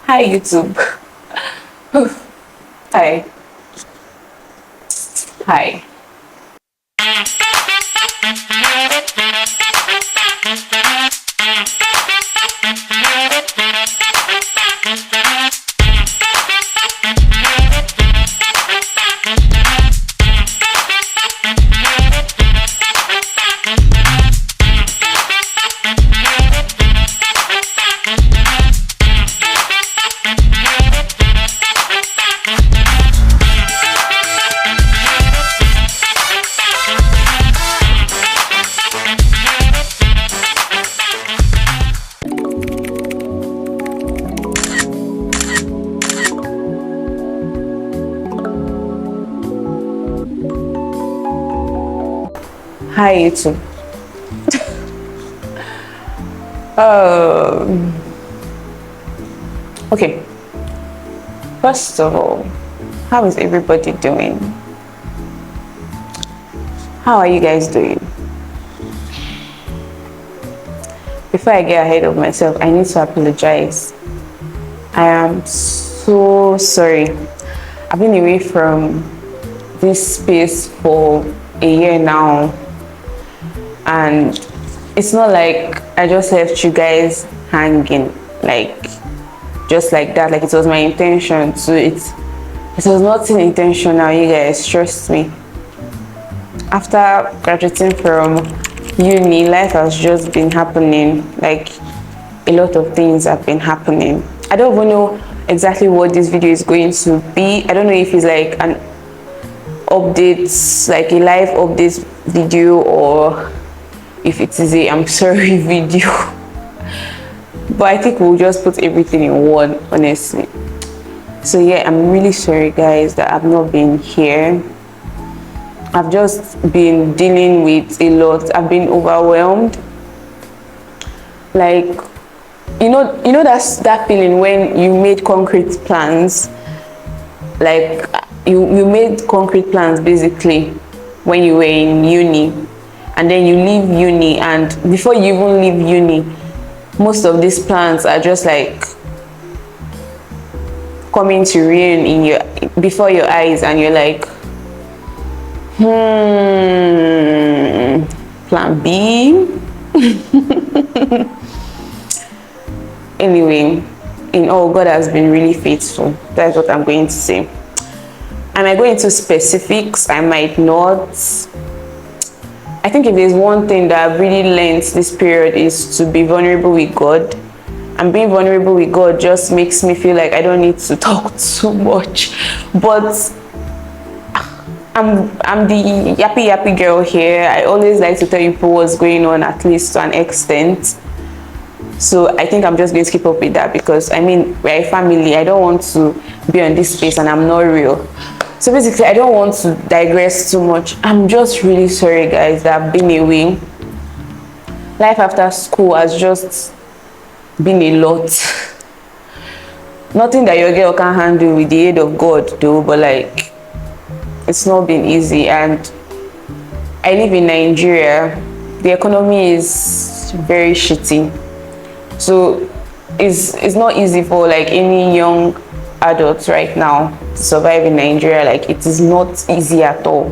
Hi YouTube. Hi. Hi. Hi YouTube. Um, okay. First of all, how is everybody doing? How are you guys doing? Before I get ahead of myself, I need to apologize. I am so sorry. I've been away from this space for a year now, and it's not like I just left you guys hanging, like just like that. Like, it was my intention to it was nothing intentional, you guys, trust me. After graduating from uni, life has just been happening. Like, a lot of things have been happening. I don't even know exactly what this video is going to be. I don't know if it's like an update, like a live update video, or if it is a I'm sorry video. But I think we'll just put everything in one, honestly. So yeah, I'm really sorry guys that I've not been here. I've just been dealing with a lot. I've been overwhelmed. Like, you know that's that feeling when you made concrete plans. Like, you made concrete plans basically when you were in uni, and then you leave uni, and before you even leave uni, most of these plans are just like coming to ruin before your eyes, and you're like, plan B. Anyway, in all, God has been really faithful. That's what I'm going to say. I might go into specifics, I might not. I think if there's one thing that I've really learned this period is to be vulnerable with God. And being vulnerable with God just makes me feel like I don't need to talk too much. But I'm the yappy girl here. I always like to tell people what's going on, at least to an extent. So I think I'm just going to keep up with that, because I mean, we're a family. I don't want to be on this space and I'm not real. So basically, I don't want to digress too much. I'm just really sorry guys that I've been away. Life after school has just been a lot. Nothing that your girl can handle with the aid of God though, but like, it's not been easy. And I live in Nigeria. The economy is very shitty, so it's not easy for like any young adults right now to survive in Nigeria. Like, it is not easy at all.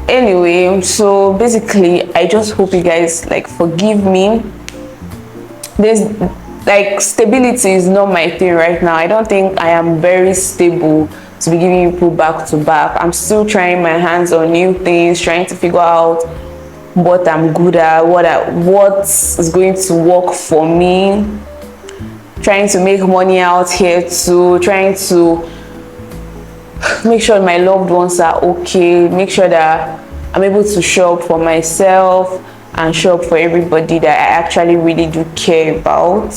Anyway, so basically, I just hope you guys like forgive me. There's like, stability is not my thing right now. I don't think I am very stable to be giving people back to back. I'm still trying my hands on new things, trying to figure out what I'm good at, what is going to work for me, trying to make money out here too, trying to make sure my loved ones are okay, make sure that I'm able to show up for myself and show up for everybody that I actually really do care about.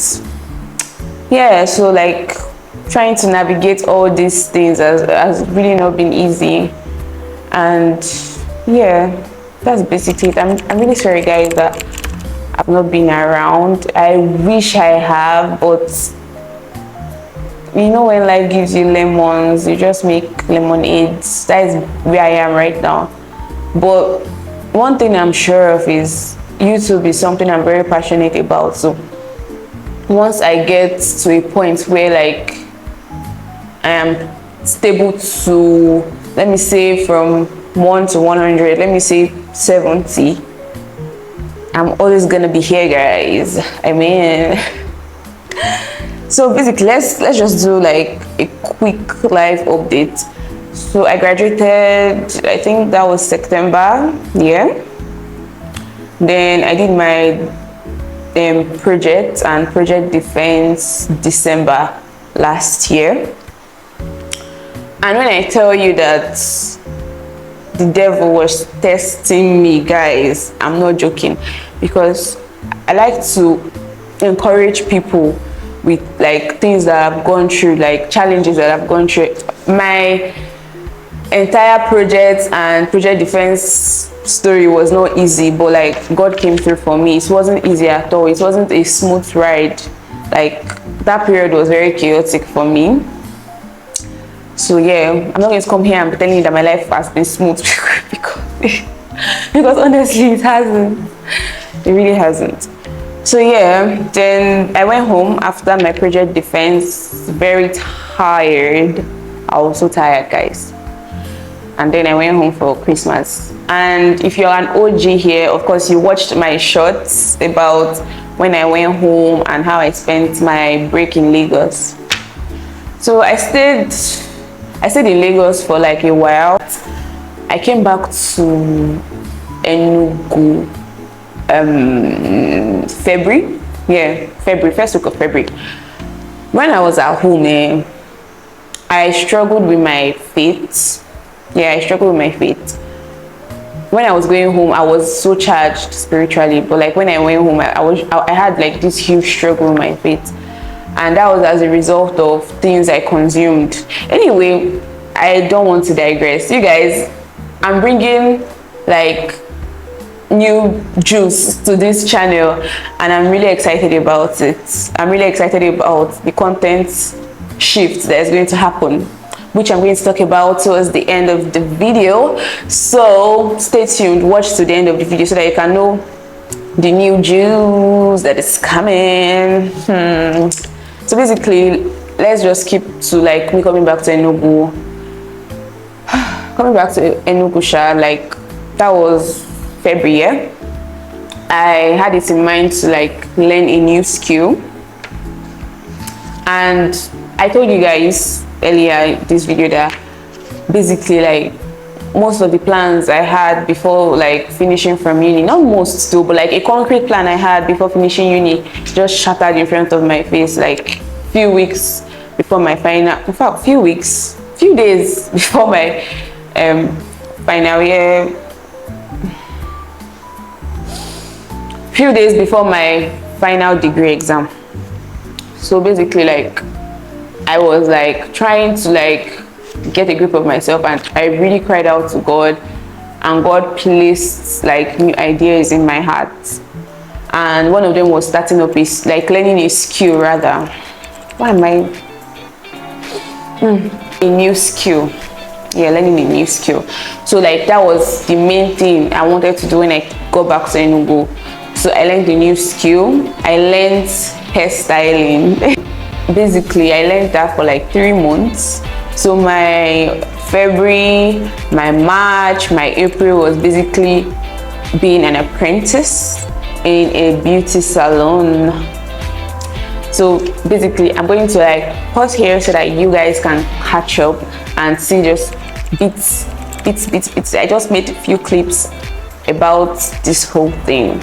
Yeah, so like, trying to navigate all these things has really not been easy. And yeah, that's basically it. I'm really sorry guys that I've not been around. I wish I have, but you know, when life gives you lemons, you just make lemonades. That is where I am right now. But one thing I'm sure of is YouTube is something I'm very passionate about. So once I get to a point where like I am stable to, let me say from 1 to 100, let me say 70, I'm always gonna be here, guys. I mean, so basically let's just do like a quick life update. So I graduated, I think that was September, yeah. Then I did my project and project defense December last year. And when I tell you that the devil was testing me, guys, I'm not joking, because I like to encourage people with like things that I've gone through, like challenges that I've gone through. My entire project and project defense story was not easy, but like God came through for me. It wasn't easy at all. It wasn't a smooth ride. Like that period was very chaotic for me. So yeah, I'm not going to come here and be telling you that my life has been smooth because honestly it hasn't. It really hasn't. So yeah, then I went home after my project defense, very tired. I was so tired, guys. And then I went home for Christmas. And if you're an OG here, of course you watched my shorts about when I went home and how I spent my break in Lagos. So I stayed in Lagos for like a while. I came back to Enugu February, first week of February. When I was at home, I struggled with my faith. Yeah, I struggled with my faith. When I was going home, I was so charged spiritually, but like when I went home, I had like this huge struggle with my faith, and that was as a result of things I consumed. Anyway, I don't want to digress. You guys, I'm bringing like new juice to this channel, and I'm really excited about it. I'm really excited about the content shift that is going to happen, which I'm going to talk about towards the end of the video. So stay tuned, watch to the end of the video so that you can know the new juice that is coming. So basically, let's just keep to like me coming back to Enugu. Coming back to Enugu, like that was February. Yeah? I had it in mind to like learn a new skill, and I told you guys earlier in this video that basically like most of the plans I had before like finishing from uni, not most though, but like a concrete plan I had before finishing uni just shattered in front of my face like few weeks before my final, in fact few days before my final year, few days before my final degree exam. So basically like I was like trying to like get a grip of myself, and I really cried out to God, and God placed like new ideas in my heart, and one of them was starting up is like learning a skill rather. Why am I a new skill? Yeah, learning a new skill. So like that was the main thing I wanted to do when I got back to Enugu. So I learned a new skill. I learned hairstyling. Basically I learned that for like 3 months. So my February, my March, my April was basically being an apprentice in a beauty salon. So basically I'm going to like pause here so that you guys can catch up and see just bits. I just made a few clips about this whole thing.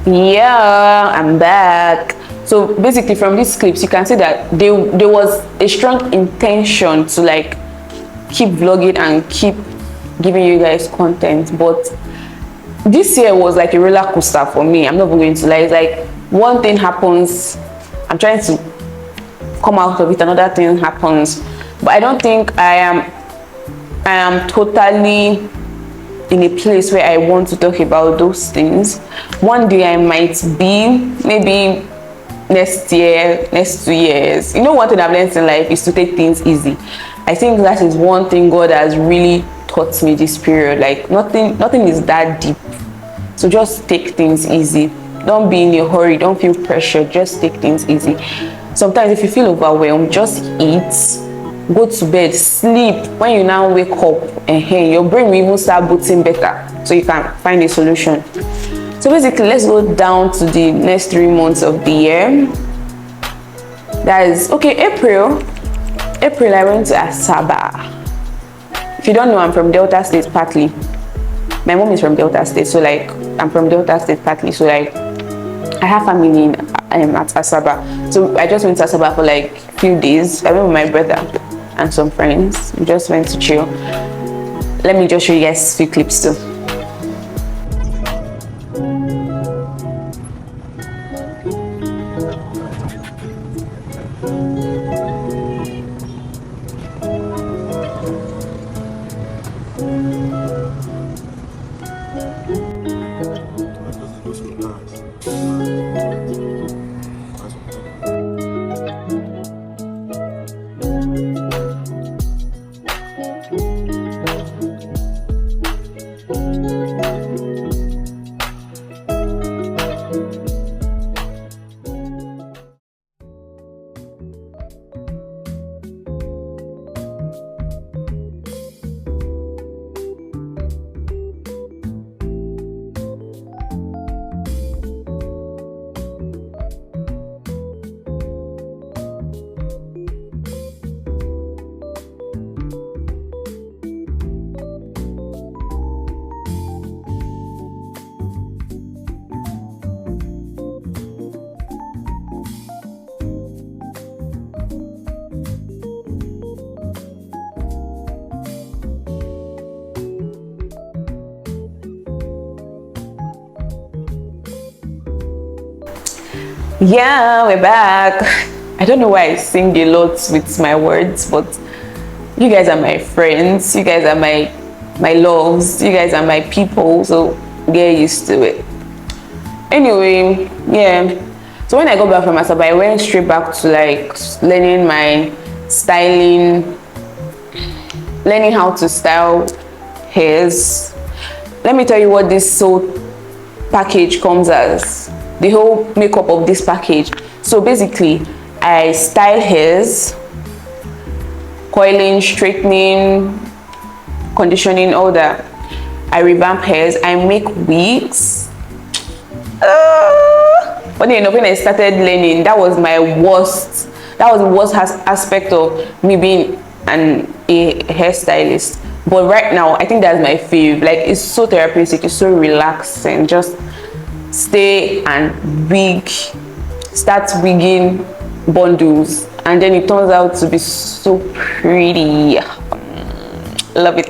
Yeah, I'm back. So basically from these clips you can see that there was a strong intention to like keep vlogging and keep giving you guys content, but this year was like a roller coaster for me. I'm not even going to lie. It's like one thing happens, I'm trying to come out of it, another thing happens, but I don't think I am totally in a place where I want to talk about those things. One day I might be, maybe next year, next 2 years. You know, one thing I've learned in life is to take things easy. I think that is one thing God has really taught me this period. Like nothing is that deep, so just take things easy. Don't be in a hurry, don't feel pressure, just take things easy. Sometimes if you feel overwhelmed, just eat, go to bed, sleep. When you now wake up, your brain will even start booting better, so you can find a solution. So basically, let's go down to the next 3 months of the year. That is okay. April I went to Asaba. If you don't know, I'm from Delta State partly. My mom is from Delta State, so like I'm from Delta State partly, so like I have family at Asaba. So I just went to Asaba for like a few days. I went with my brother and some friends. We just went to chill. Let me just show you guys a few clips too. Yeah, we're back. I don't know why I sing a lot with my words, but you guys are my friends, you guys are my loves, you guys are my people, so get used to it. Anyway, yeah, so when I got back from Asaba, I went straight back to like learning my styling, learning how to style hairs. Let me tell you what this whole package comes as. The whole makeup of this package. So basically, I style hairs, coiling, straightening, conditioning, all that. I revamp hairs, I make wigs. Funny enough, when I started learning, that was my worst. That was the worst aspect of me being a hairstylist. But right now, I think that's my fave. Like, it's so therapeutic, it's so relaxing. Just stay and wig, start wigging bundles, and then it turns out to be so pretty. Love it.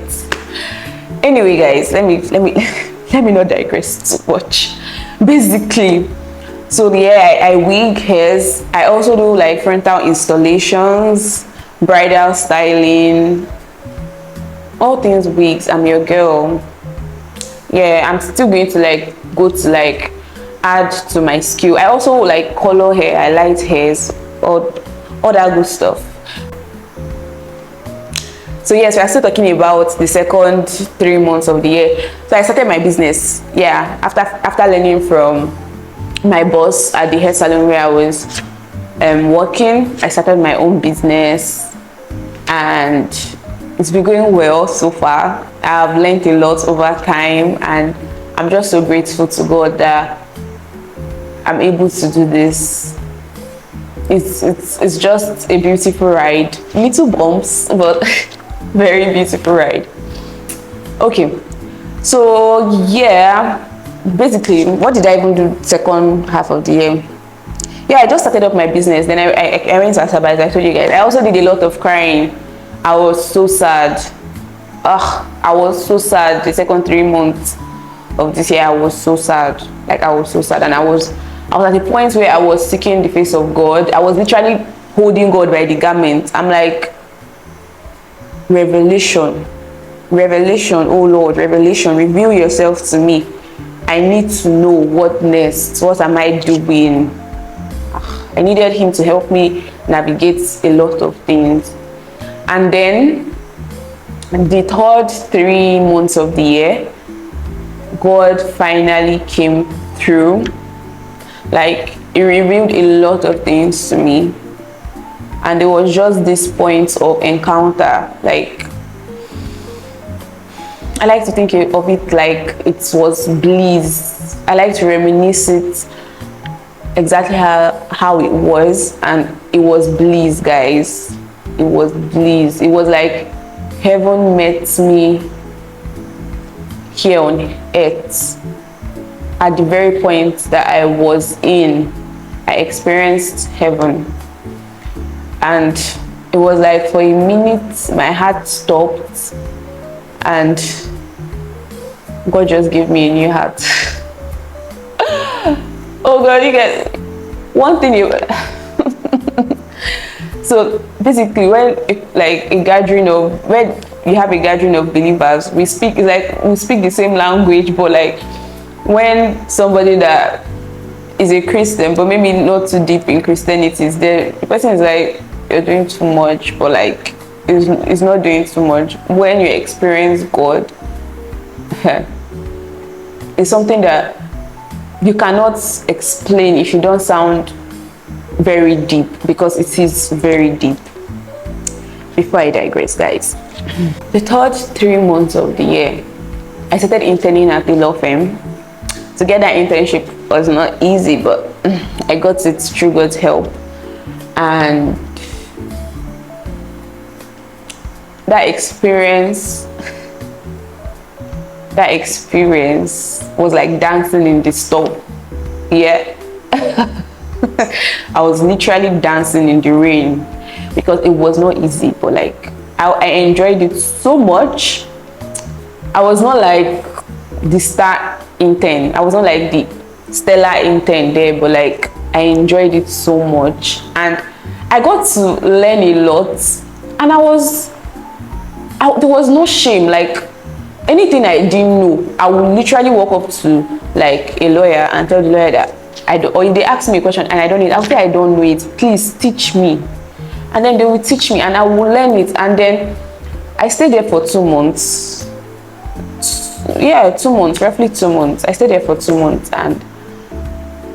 Anyway, guys, let me not digress too much. Basically, so yeah, I wig hairs. I also do like frontal installations, bridal styling, all things wigs. I'm your girl. Yeah, I'm still going to like go to like add to my skill. I also like color hair, I light hairs, all that good stuff. So yes, we are still talking about the second 3 months of the year. So I started my business. Yeah, after learning from my boss at the hair salon where I was working, I started my own business, and it's been going well so far. I've learned a lot over time, and I'm just so grateful to God that I'm able to do this. It's just a beautiful ride. Little bumps, but very beautiful ride. Okay, so yeah, basically, what did I even do second half of the year? Yeah, I just started up my business. Then I went to Asaba, as I told you guys. I also did a lot of crying. I was so sad. I was so sad. The second 3 months of this year, I was so sad. Like, I was so sad. And I was at the point where I was seeking the face of God. I was literally holding God by the garment. I'm like, revelation, oh Lord, revelation, reveal yourself to me. I need to know what next. What am I doing? I needed him to help me navigate a lot of things. And then the third 3 months of the year, God finally came through. Like, he revealed a lot of things to me. And it was just this point of encounter. Like, I like to think of it like it was bliss. I like to reminisce it exactly how it was, and it was bliss, guys. It was bliss. It was like heaven met me here on earth. At the very point that I was in, I experienced heaven. And it was like, for a minute my heart stopped, and God just gave me a new heart. Oh God, you guys, one thing you so basically, when you have a gathering of believers, we speak the same language, but like when somebody that is a Christian but maybe not too deep in Christianity is there, the person is like, you're doing too much, but like it's not doing too much. When you experience God, it's something that you cannot explain if you don't sound very deep, because it is very deep. Before I digress, guys, the third 3 months of the year, I started interning at the law firm. To get that internship was not easy, but I got it through God's help. And that experience was like dancing in the store. Yeah. I was literally dancing in the rain, because it was not easy, but like I enjoyed it so much. I was not like the star intern. I was not like the stellar intern there, but like I enjoyed it so much, and I got to learn a lot. And there was no shame. Like, anything I didn't know, I would literally walk up to like a lawyer and tell the lawyer that or if they ask me a question and I don't know it, I'll say I don't know it, please teach me. And then they will teach me and I will learn it. And then I stayed there for 2 months. Yeah, 2 months, roughly 2 months. I stayed there for 2 months, and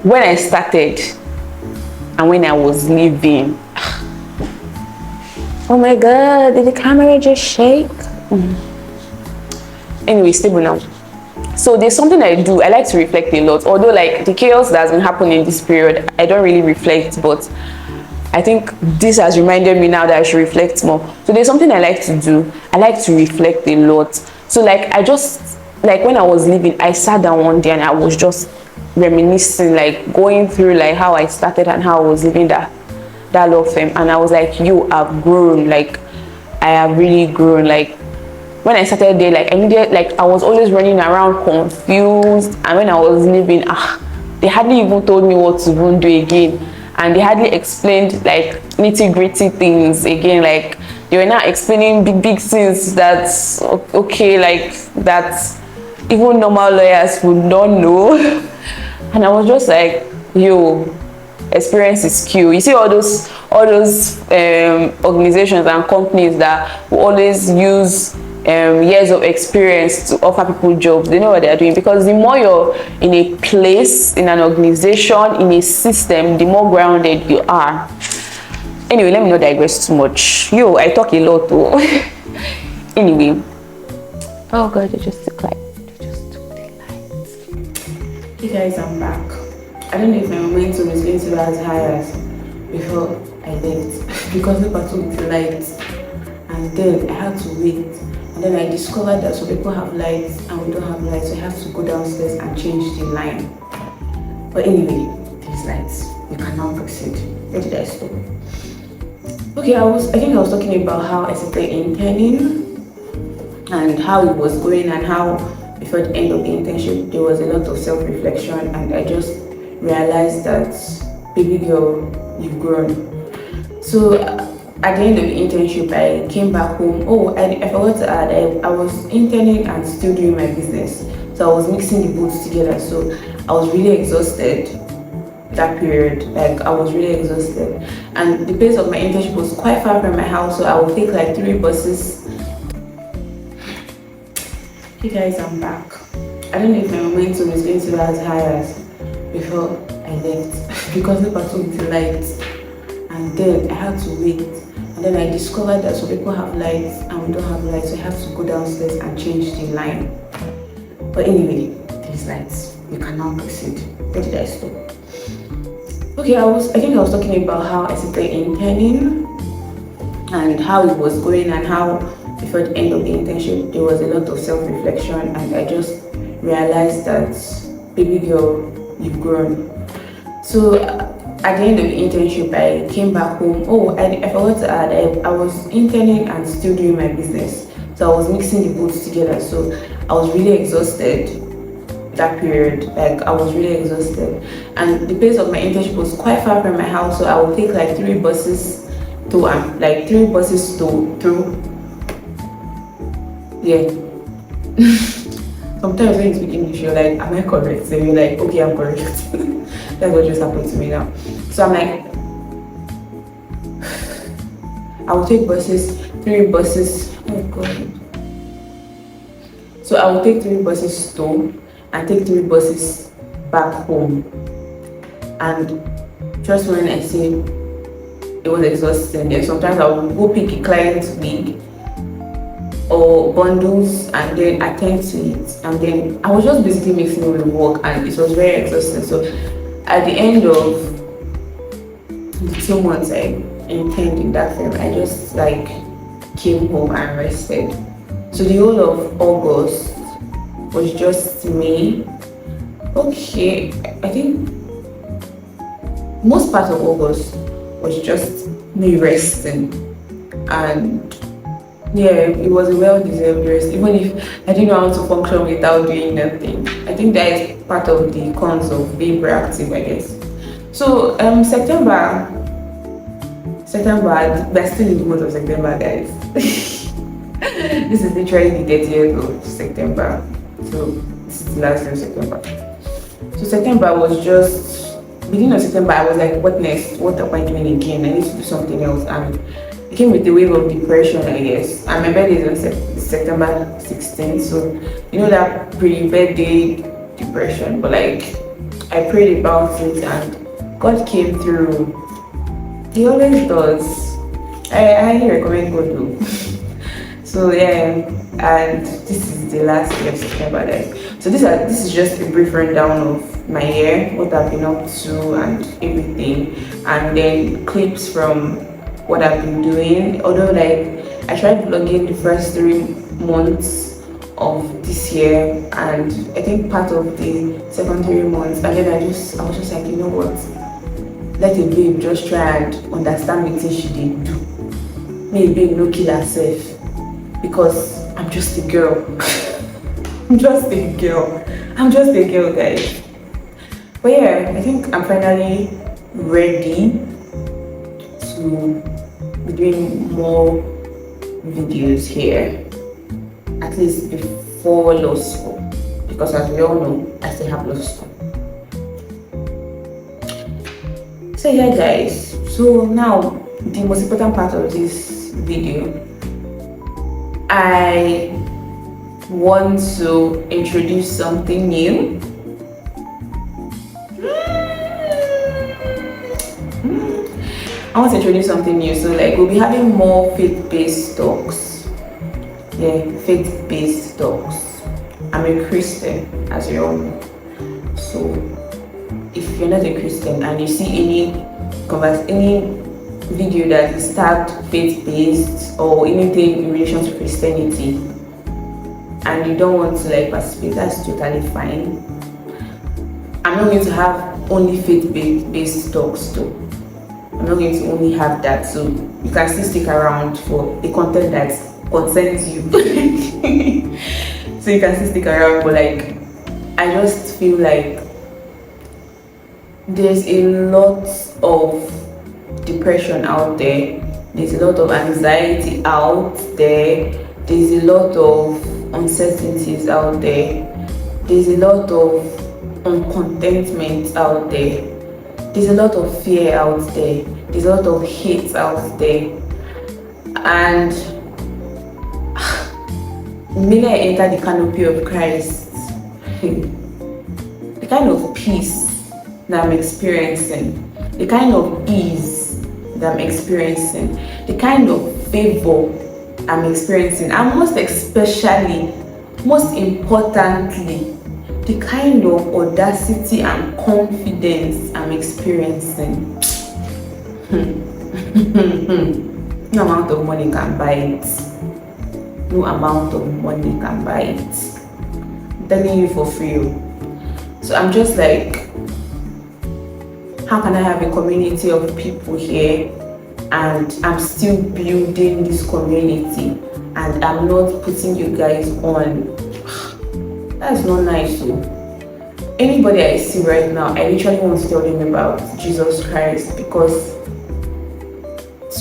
when I started and when I was leaving, oh my God, did the camera just shake? Anyway, stable now. So there's something I do. I like to reflect a lot. Although like the chaos that has been happening in this period, I don't really reflect, but I think this has reminded me now that I should reflect more. So there's something I like to do. I like to reflect a lot. So like when I was leaving, I sat down one day and I was just reminiscing, like going through like how I started and how I was living that law firm. And I was like, I've grown. Like, I have really grown. Like, when I started there, like I was always running around confused, and when I was leaving, they hardly even told me what to even do again, and they hardly explained like nitty-gritty things again. Like, they were not explaining big things that's okay, like that even normal lawyers would not know. And I was just like, experience is key. You see all those organizations and companies that will always use years of experience to offer people jobs. They know what they are doing, because the more you're in a place, in an organization, in a system, the more grounded you are. Anyway, let me not digress too much. I talk a lot though. Anyway, oh God, they just took the lights. Hey guys, I'm back. I don't know if my momentum is going to be as high as before I left, because the battle with the lights, and then I had to wait. And then I discovered that some people have lights and we don't have lights, so I have to go downstairs and change the line. But anyway, these lights, we can now proceed. Where did I stop? Okay, I think I was talking about how I started interning and how it was going, and how before the end of the internship there was a lot of self-reflection, and I just realized that, baby girl, you've grown. So at the end of the internship, I came back home. Oh, I forgot to add, I was interning and still doing my business, so I was mixing the both together. So I was really exhausted that period. Like, I was really exhausted, and the place of my internship was quite far from my house, so I would take like 3 buses. Hey guys, I'm back. I don't know if my momentum is going to be as high as before I left because the took the lights, and then I had to wait. And then I discovered that some people have lights and we don't have lights, so I have to go downstairs and change the line. But anyway, these lights, we can now proceed. Where did I stop? Okay, I think I was talking about how I started interning and how it was going, and how before the end of the internship there was a lot of self-reflection, and I just realized that, baby girl, you've grown. So at the end of the internship, I came back home. Oh, I forgot to add, I was interning and still doing my business, so I was mixing the both together. So I was really exhausted that period. Like, I was really exhausted, and the place of my internship was quite far from my house, so I would take like 3 buses to through. Yeah. Sometimes when you speak English, you're like, am I correct? So you're like, okay, I'm correct. That's what just happened to me now. So I'm like, I will take 3 buses. Oh God. So I will take 3 buses home and take 3 buses back home. And just when I say it was exhausting, then sometimes I will go pick a client's wig or bundles and then attend to it, and then I was just basically mixing it with work, and it was very exhausting. So at the end of the 2 months I interned in that firm, I just like came home and rested. So the whole of August was just me. Okay, I think most part of August was just me resting, and yeah, it was a well-deserved rest, even if I didn't know how to function without doing nothing. I think that is part of the cons of being proactive, I guess. So September, we're still in the month of September, guys. This is literally the 30th of September. So this is the last day of September. So September was just, beginning of September, I was like, what next? What am I doing again? I need to do something else. And it came with a wave of depression, I guess. And my birthday is on September 16th, so you know that pre-birthday depression. But like, I prayed about it and God came through. He always does. I highly recommend God do. So yeah, and this is the last day of September. So this is just a brief rundown of my year, what I've been up to and everything, and then clips from what I've been doing. Although like I tried vlogging the first 3 months of this year, and I think part of the second 3 months, and then I was just like, you know what, let a babe just try and understand what she did do. Maybe no kill herself, because I'm just a girl. I'm just a girl, guys. But yeah, I think I'm finally ready to be doing more videos here, at least before law school, because as we all know, I still have law school. So yeah guys, so now the most important part of this video, I want to introduce something new. I want to introduce something new. So like, we'll be having more faith-based talks. Yeah, faith-based talks. I'm a Christian, as you all know. So if you're not a Christian and you see any video that is tagged faith-based or anything in relation to Christianity, and you don't want to like participate, that's totally fine. I'm not going to have only faith-based talks though. I'm not going to only have that, so you can still stick around for the content that concerns you. So you can still stick around, but like I just feel like there's a lot of depression out there, there's a lot of anxiety out there, there's a lot of uncertainties out there, there's a lot of uncontentment out there, there's a lot of fear out there, there's a lot of hate out there. And the minute I enter the canopy of Christ, the kind of peace that I'm experiencing, the kind of ease that I'm experiencing, the kind of favor I'm experiencing, and most importantly, the kind of audacity and confidence I'm experiencing. No amount of money can buy it. No amount of money can buy it. I'm telling you for free. So I'm just like, how can I have a community of people here and I'm still building this community and I'm not putting you guys on? That's not nice. So anybody I see right now, I literally want to tell them about Jesus Christ, because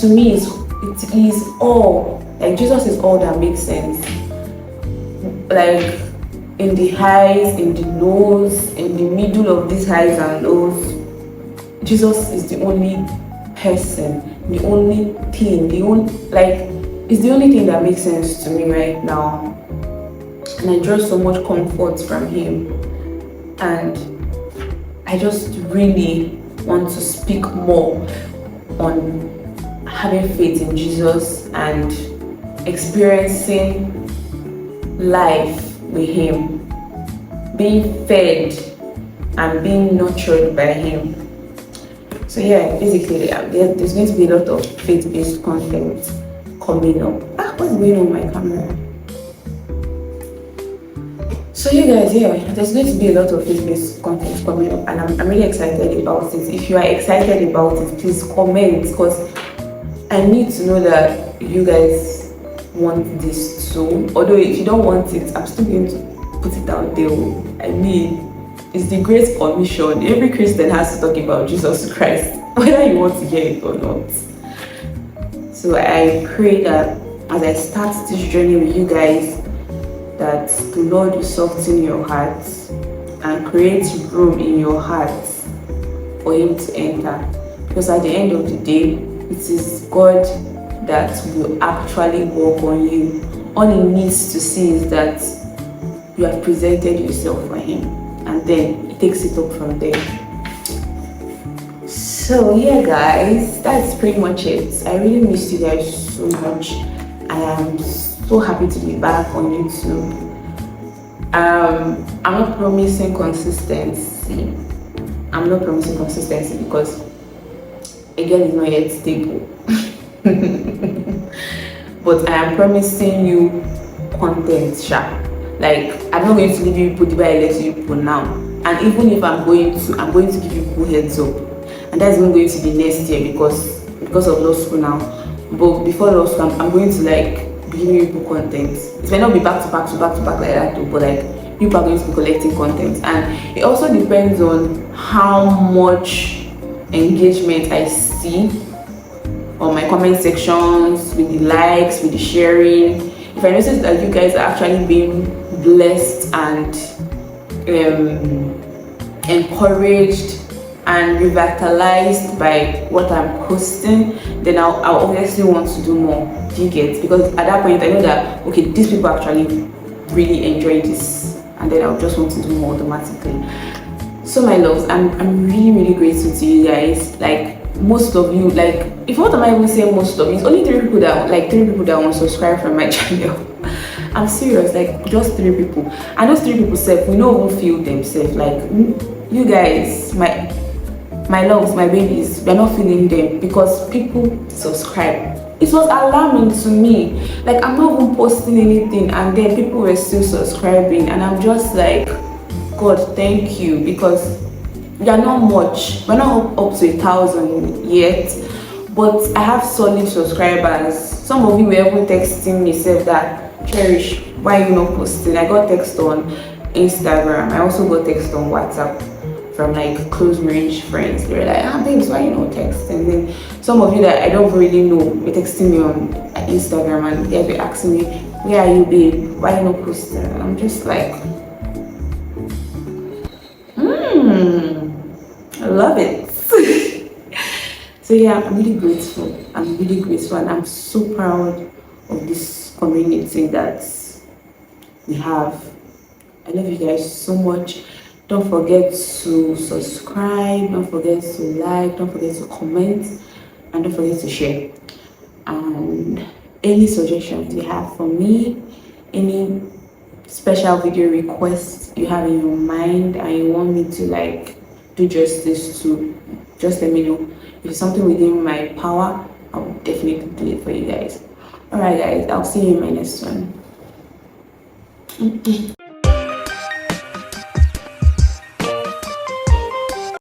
to me it is all, like Jesus is all that makes sense. Like in the highs, in the lows, in the middle of these highs and lows, Jesus is the only person, the only thing, it's the only thing that makes sense to me right now. And I draw so much comfort from him. And I just really want to speak more on having faith in Jesus and experiencing life with him, being fed and being nurtured by him. So yeah, basically there's going to be a lot of faith-based content coming up. What's going on with my camera? So you guys, there's going to be a lot of faith-based content coming up, and I'm really excited about it. If you are excited about it, please comment, because I need to know that you guys want this too. Although if you don't want it, I'm still going to put it out there. I mean, it's the Great Commission. Every Christian has to talk about Jesus Christ, whether you want to hear it or not. So I pray that as I start this journey with you guys, that the Lord will soften your hearts and create room in your hearts for him to enter. Because at the end of the day, it is God that will actually work on you. All he needs to see is that you have presented yourself for him, and then he takes it up from there. So yeah guys, that's pretty much it. I really missed you guys so much. I am so happy to be back on YouTube. I'm not promising consistency. Because again, it's not yet stable. But I am promising you content, Like, I'm not going to leave you people the way I let you people now. And even if I'm going to give you people heads up. And that's even going to be next year because of law school now. But before law school, I'm going to like be giving you people content. It may not be back to back like that too, but like people are going to be collecting content. And it also depends on how much engagement I see on my comment sections, with the likes, with the sharing. If I notice that you guys are actually being blessed and encouraged and revitalized by what I'm posting, then I'll obviously want to do more. Do you get? Because at that point I know that okay, these people actually really enjoy this, and then I'll just want to do more automatically. So my loves, I'm really grateful to you guys. Like most of you, like if what am I even saying most of you, it's only three people that want to subscribe from my channel. I'm serious, like just 3 people. And those 3 people self, we know who feel themselves. Like you guys, my loves, my babies, we're not feeling them because people subscribe. it was alarming to me. Like, I'm not even posting anything, and then people were still subscribing, and I'm just like, God, thank you, because we are not much. We're not up to 1,000 yet, but I have solid subscribers. Some of you were even texting me, said that, Cherish, why are you not posting? I got text on Instagram. I also got text on WhatsApp from like close range friends. They were like, babes, why you not text? And then some of you that I don't really know were texting me on Instagram, and they were asking me, where are you, babe? Why you not posting? And I'm just like, I love it. So yeah, I'm really grateful. I'm really grateful, and I'm so proud of this community that we have. I love you guys so much. Don't forget to subscribe, don't forget to like, don't forget to comment, and don't forget to share. And any suggestions you have for me, any special video requests you have in your mind and you want me to like do justice to, just let me know. If it's something within my power, I will definitely do it for you guys. Alright guys, I'll see you in my next one.